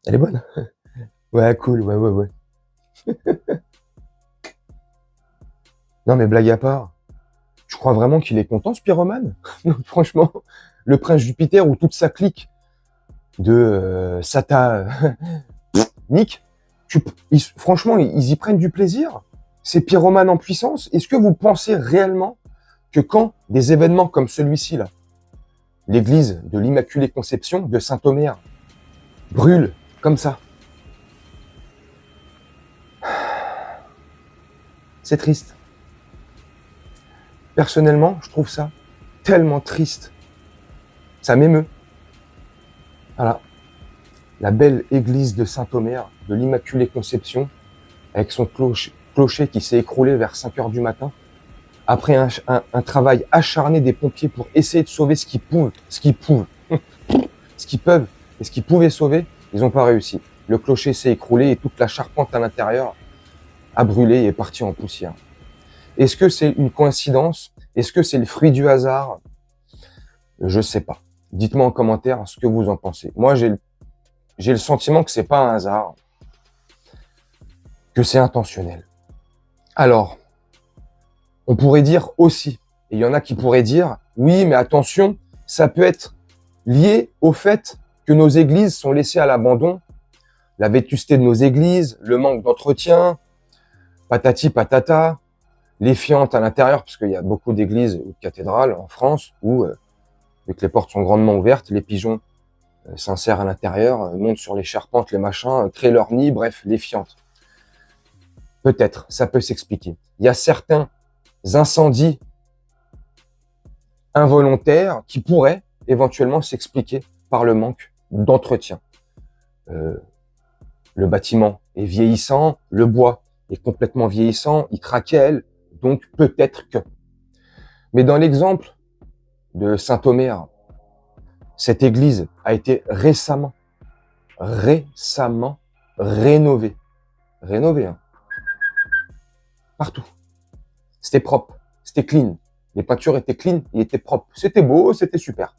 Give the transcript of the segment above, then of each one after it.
Elle est bonne? Ouais, cool, ouais, ouais, ouais. Non, mais blague à part, tu crois vraiment qu'il est content, ce pyromane? Non, franchement, le prince Jupiter ou toute sa clique de Sata Nick, franchement, ils y prennent du plaisir. Ces pyromanes en puissance, est-ce que vous pensez réellement que quand des événements comme celui-ci, là, l'église de l'Immaculée Conception de Saint-Omer brûle comme ça, c'est triste. Personnellement, je trouve ça tellement triste. Ça m'émeut. Voilà. La belle église de Saint-Omer, de l'Immaculée Conception, avec son clocher qui s'est écroulé vers 5 heures du matin, après un travail acharné des pompiers pour essayer de sauver ce qu'ils peuvent, ce qu'ils peuvent et ce qu'ils pouvaient sauver, ils n'ont pas réussi. Le clocher s'est écroulé et toute la charpente à l'intérieur a brûlé et est partie en poussière. Est-ce que c'est une coïncidence? Est-ce que c'est le fruit du hasard? Je sais pas. Dites-moi en commentaire ce que vous en pensez. Moi, j'ai le sentiment que c'est pas un hasard, que c'est intentionnel. Alors, on pourrait dire aussi, et il y en a qui pourraient dire, oui, mais attention, ça peut être lié au fait que nos églises sont laissées à l'abandon, la vétusté de nos églises, le manque d'entretien, patati patata, les fientes à l'intérieur, parce qu'il y a beaucoup d'églises ou de cathédrales en France où, vu que les portes sont grandement ouvertes, les pigeons s'insèrent à l'intérieur, montent sur les charpentes, les machins, créent leur nid, bref, les fientes. Peut-être, ça peut s'expliquer. Il y a certains incendies involontaires qui pourraient éventuellement s'expliquer par le manque d'entretien. Le bâtiment est vieillissant, le bois est complètement vieillissant, il craquelle, donc peut-être que. Mais dans l'exemple de Saint-Omer, cette église a été récemment rénovée. Rénovée, hein. Partout. C'était propre, c'était clean. Les peintures étaient clean, ils étaient propres. C'était beau, c'était super.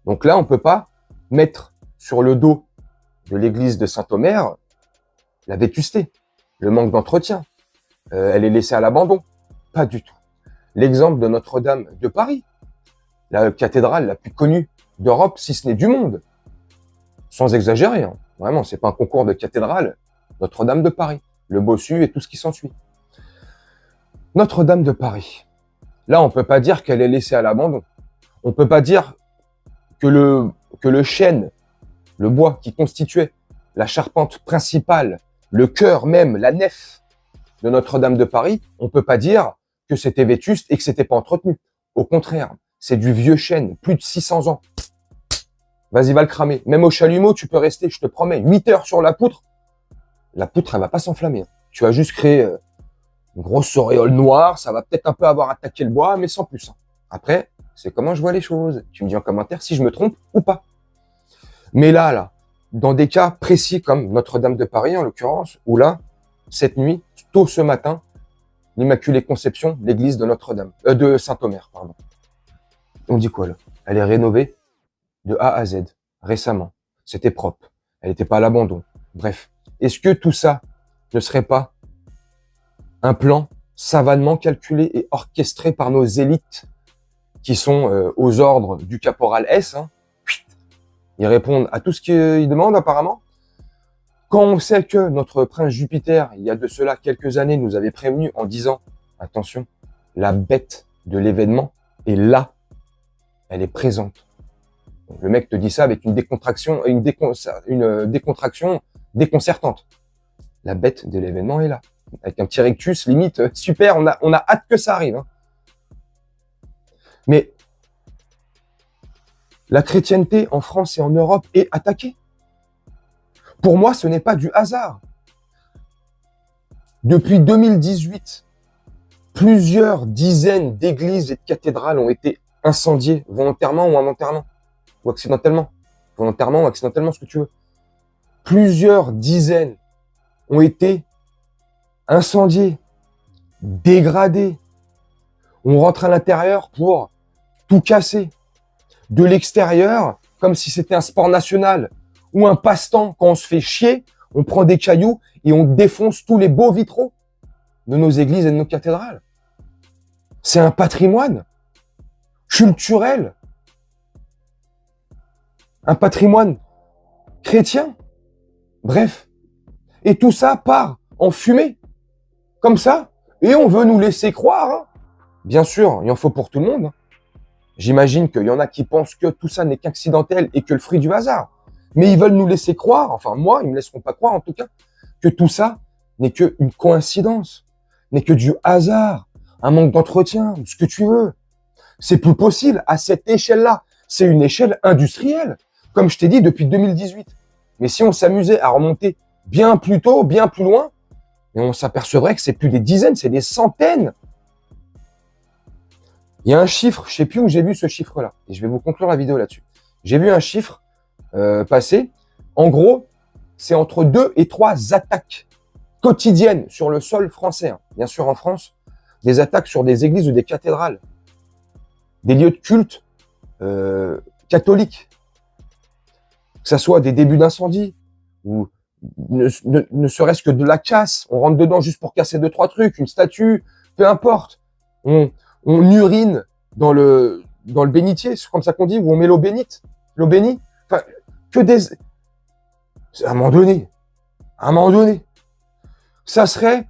Donc là, on peut pas mettre sur le dos de l'église de Saint-Omer la vétusté, le manque d'entretien. Elle est laissée à l'abandon. Pas du tout. L'exemple de Notre-Dame de Paris, la cathédrale la plus connue d'Europe, si ce n'est du monde. Sans exagérer, hein. Vraiment, c'est pas un concours de cathédrale. Notre-Dame de Paris, le bossu et tout ce qui s'ensuit. Notre-Dame de Paris. Là, on peut pas dire qu'elle est laissée à l'abandon. On peut pas dire que le chêne, le bois qui constituait la charpente principale, le cœur même, la nef de Notre-Dame de Paris, on peut pas dire que c'était vétuste et que c'était pas entretenu. Au contraire, c'est du vieux chêne, plus de 600 ans. Vas-y, va le cramer. Même au chalumeau, tu peux rester, je te promets, 8 heures sur la poutre. La poutre, elle va pas s'enflammer. Tu as juste créé une grosse auréole noire, ça va peut-être un peu avoir attaqué le bois, mais sans plus. Après, c'est comment je vois les choses. Tu me dis en commentaire si je me trompe ou pas. Mais là, dans des cas précis comme Notre-Dame de Paris, en l'occurrence, où là, cette nuit, tôt ce matin, l'Immaculée Conception, l'église de Notre-Dame, de Saint-Omer, pardon. On dit quoi là? Elle est rénovée de A à Z, récemment. C'était propre. Elle n'était pas à l'abandon. Bref. Est-ce que tout ça ne serait pas un plan savamment calculé et orchestré par nos élites qui sont aux ordres du caporal S, hein? Ils répondent à tout ce qu'ils demandent apparemment. Quand on sait que notre prince Jupiter, il y a de cela quelques années, nous avait prévenu en disant « Attention, la bête de l'événement est là, elle est présente. » Le mec te dit ça avec une décontraction déconcertante. La bête de l'événement est là. Avec un petit rectus, limite, super, on a hâte que ça arrive. Hein. Mais la chrétienté en France et en Europe est attaquée. Pour moi, ce n'est pas du hasard. Depuis 2018, plusieurs dizaines d'églises et de cathédrales ont été incendiées, volontairement ou involontairement, ou accidentellement. Volontairement ou accidentellement, ce que tu veux. Plusieurs dizaines ont été incendiées, dégradées. On rentre à l'intérieur pour tout casser. De l'extérieur, comme si c'était un sport national, ou un passe-temps quand on se fait chier, on prend des cailloux et on défonce tous les beaux vitraux de nos églises et de nos cathédrales. C'est un patrimoine culturel, un patrimoine chrétien. Bref. Et tout ça part en fumée, comme ça, et on veut nous laisser croire. Hein. Bien sûr, il en faut pour tout le monde. Hein. J'imagine qu'il y en a qui pensent que tout ça n'est qu'accidentel et que le fruit du hasard. Mais ils veulent nous laisser croire, enfin moi, ils me laisseront pas croire en tout cas, que tout ça n'est qu'une coïncidence, n'est que du hasard, un manque d'entretien, ce que tu veux. C'est plus possible à cette échelle-là. C'est une échelle industrielle, comme je t'ai dit depuis 2018. Mais si on s'amusait à remonter bien plus tôt, bien plus loin, et on s'apercevrait que c'est plus des dizaines, c'est des centaines. Il y a un chiffre, je sais plus où j'ai vu ce chiffre-là, et je vais vous conclure la vidéo là-dessus. J'ai vu un chiffre passer. En gros, c'est entre 2 et 3 attaques quotidiennes sur le sol français. Hein. Bien sûr, en France, des attaques sur des églises ou des cathédrales, des lieux de culte catholiques, que ça soit des débuts d'incendie ou ne serait-ce que de la casse. On rentre dedans juste pour casser 2-3 trucs, une statue, peu importe. On urine dans le bénitier, c'est comme ça qu'on dit, où on met l'eau bénite, l'eau bénie. Enfin, que des... À un moment donné, ça serait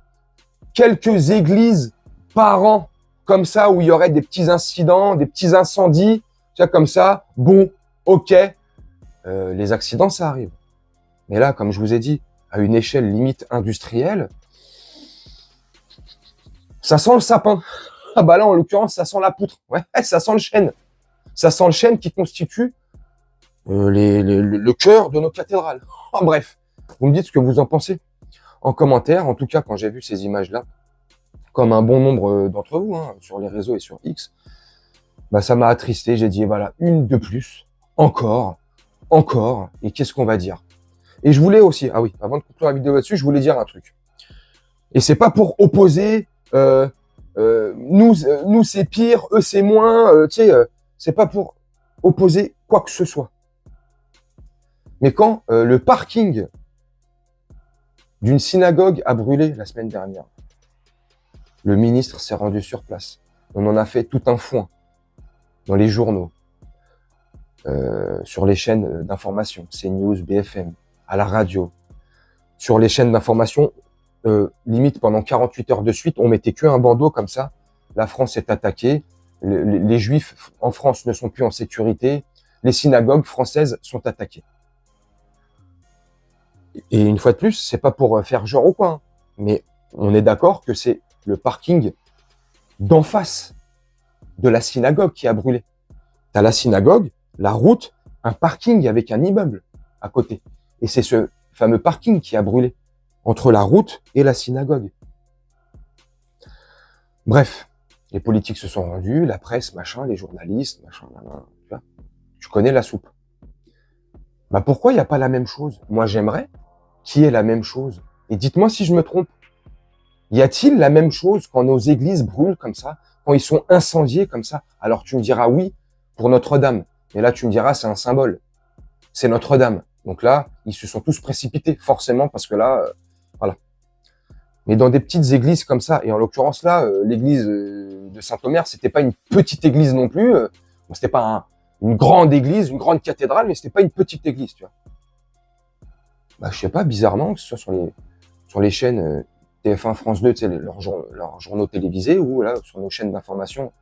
quelques églises par an, comme ça, où il y aurait des petits incidents, des petits incendies, tu vois, comme ça, bon, ok, les accidents, ça arrive. Mais là, comme je vous ai dit, à une échelle limite industrielle, ça sent le sapin. Ah bah là, en l'occurrence, ça sent la poutre. Ouais, ça sent le chêne. Ça sent le chêne qui constitue le cœur de nos cathédrales. En bref, vous me dites ce que vous en pensez en commentaire. En tout cas, quand j'ai vu ces images-là, comme un bon nombre d'entre vous, hein, sur les réseaux et sur X, bah ça m'a attristé. J'ai dit, voilà, une de plus, encore, et qu'est-ce qu'on va dire? Et je voulais aussi, ah oui, avant de conclure la vidéo là-dessus, je voulais dire un truc. Et c'est pas pour opposer, nous c'est pire, eux c'est moins, tu sais, c'est pas pour opposer quoi que ce soit. Mais quand le parking d'une synagogue a brûlé la semaine dernière, le ministre s'est rendu sur place. On en a fait tout un foin dans les journaux, sur les chaînes d'information, CNews, BFM, à la radio, sur les chaînes d'information, limite pendant 48 heures de suite, on mettait qu'un bandeau comme ça. La France est attaquée, les Juifs en France ne sont plus en sécurité, les synagogues françaises sont attaquées. Et une fois de plus, c'est pas pour faire genre ou quoi, hein, mais on est d'accord que c'est le parking d'en face de la synagogue qui a brûlé. T'as la synagogue, la route, un parking avec un immeuble à côté. Et c'est ce fameux parking qui a brûlé entre la route et la synagogue. Bref, les politiques se sont rendus, la presse, machin, les journalistes, machin, tu vois. Tu connais la soupe. Bah pourquoi il n'y a pas la même chose? Moi j'aimerais qu'il y ait la même chose. Et dites-moi si je me trompe. Y a-t-il la même chose quand nos églises brûlent comme ça, quand ils sont incendiés comme ça? Alors tu me diras oui pour Notre-Dame. Mais là tu me diras c'est un symbole. C'est Notre-Dame. Donc là, ils se sont tous précipités, forcément, parce que là, voilà. Mais dans des petites églises comme ça, et en l'occurrence là, l'église de Saint-Omer, c'était pas une petite église non plus. C'était pas une grande église, une grande cathédrale, mais c'était pas une petite église, tu vois. Bah, je sais pas, bizarrement, que ce soit sur les chaînes TF1, France 2, tu sais, leurs journaux télévisés, ou là, sur nos chaînes d'information,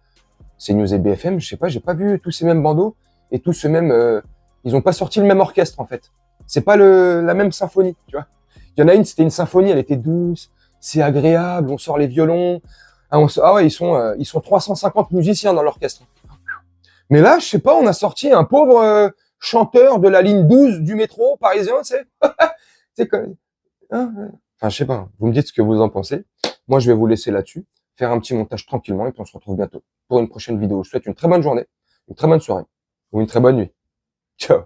CNews et BFM, je sais pas, j'ai pas vu tous ces mêmes bandeaux, et tous ce même, ils ont pas sorti le même orchestre, en fait. C'est pas la même symphonie, tu vois. Il y en a une, c'était une symphonie, elle était douce, c'est agréable, on sort les violons, ah ouais, ils sont 350 musiciens dans l'orchestre. Mais là, je sais pas, on a sorti un pauvre chanteur de la ligne 12 du métro parisien, tu sais. C'est comme... Hein, ouais. Enfin, je sais pas, vous me dites ce que vous en pensez. Moi, je vais vous laisser là-dessus, faire un petit montage tranquillement, et puis on se retrouve bientôt pour une prochaine vidéo. Je vous souhaite une très bonne journée, une très bonne soirée, ou une très bonne nuit. Ciao.